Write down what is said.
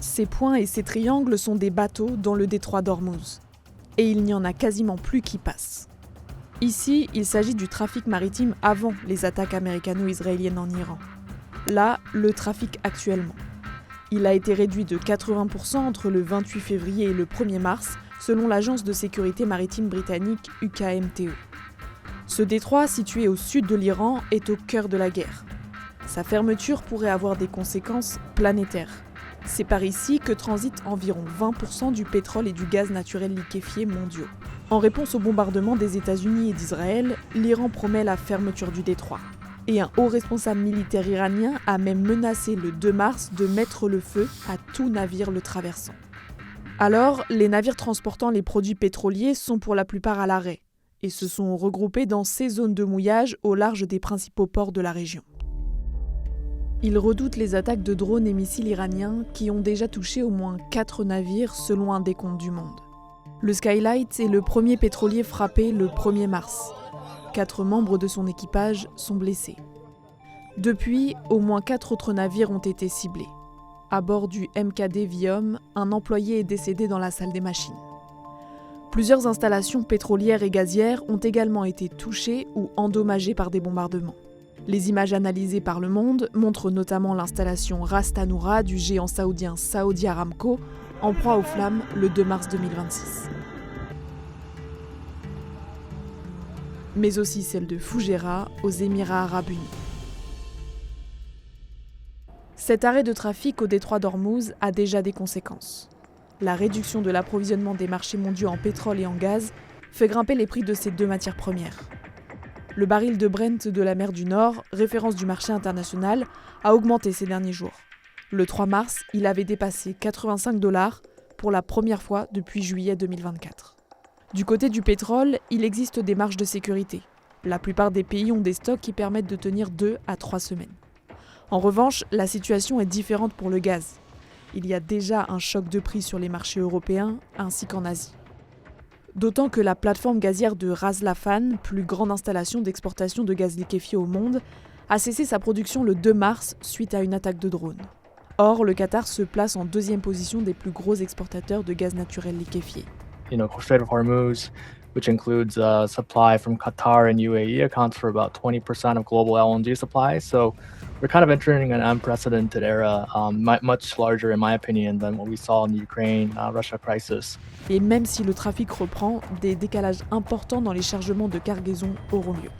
Ces points et ces triangles sont des bateaux dans le détroit d'Ormuz. Et il n'y en a quasiment plus qui passent. Ici, il s'agit du trafic maritime avant les attaques américano-israéliennes en Iran. Là, le trafic actuellement. Il a été réduit de 80% entre le 28 février et le 1er mars, selon l'agence de sécurité maritime britannique UKMTO. Ce détroit, situé au sud de l'Iran, est au cœur de la guerre. Sa fermeture pourrait avoir des conséquences planétaires. C'est par ici que transitent environ 20% du pétrole et du gaz naturel liquéfié mondiaux. En réponse au bombardement des États-Unis et d'Israël, l'Iran promet la fermeture du détroit. Et un haut responsable militaire iranien a même menacé le 2 mars de mettre le feu à tout navire le traversant. Alors, les navires transportant les produits pétroliers sont pour la plupart à l'arrêt et se sont regroupés dans ces zones de mouillage au large des principaux ports de la région. Ils redoutent les attaques de drones et missiles iraniens qui ont déjà touché au moins 4 navires selon un décompte du Monde. Le Skylight est le premier pétrolier frappé le 1er mars. 4 membres de son équipage sont blessés. Depuis, au moins 4 autres navires ont été ciblés. À bord du MKD Viom, un employé est décédé dans la salle des machines. Plusieurs installations pétrolières et gazières ont également été touchées ou endommagées par des bombardements. Les images analysées par Le Monde montrent notamment l'installation Ras Tanura du géant saoudien Saudi Aramco en proie aux flammes le 2 mars 2026. Mais aussi celle de Fujairah aux Émirats arabes unis. Cet arrêt de trafic au détroit d'Ormuz a déjà des conséquences. La réduction de l'approvisionnement des marchés mondiaux en pétrole et en gaz fait grimper les prix de ces deux matières premières. Le baril de Brent de la mer du Nord, référence du marché international, a augmenté ces derniers jours. Le 3 mars, il avait dépassé 85 $ pour la première fois depuis juillet 2024. Du côté du pétrole, il existe des marges de sécurité. La plupart des pays ont des stocks qui permettent de tenir 2 à 3 semaines. En revanche, la situation est différente pour le gaz. Il y a déjà un choc de prix sur les marchés européens ainsi qu'en Asie. D'autant que la plateforme gazière de Ras Laffan, plus grande installation d'exportation de gaz liquéfié au monde, a cessé sa production le 2 mars suite à une attaque de drone. Or, le Qatar se place en 2e position des plus gros exportateurs de gaz naturel liquéfié. Strait of Hormuz, which includes supply from Qatar and UAE, accounts for about 20% of global LNG supply. So we're kind of entering an unprecedented era, much larger in my opinion than what we saw in the Ukraine-Russia crisis. Et même si le trafic reprend, des décalages importants dans les chargements de cargaison auront lieu.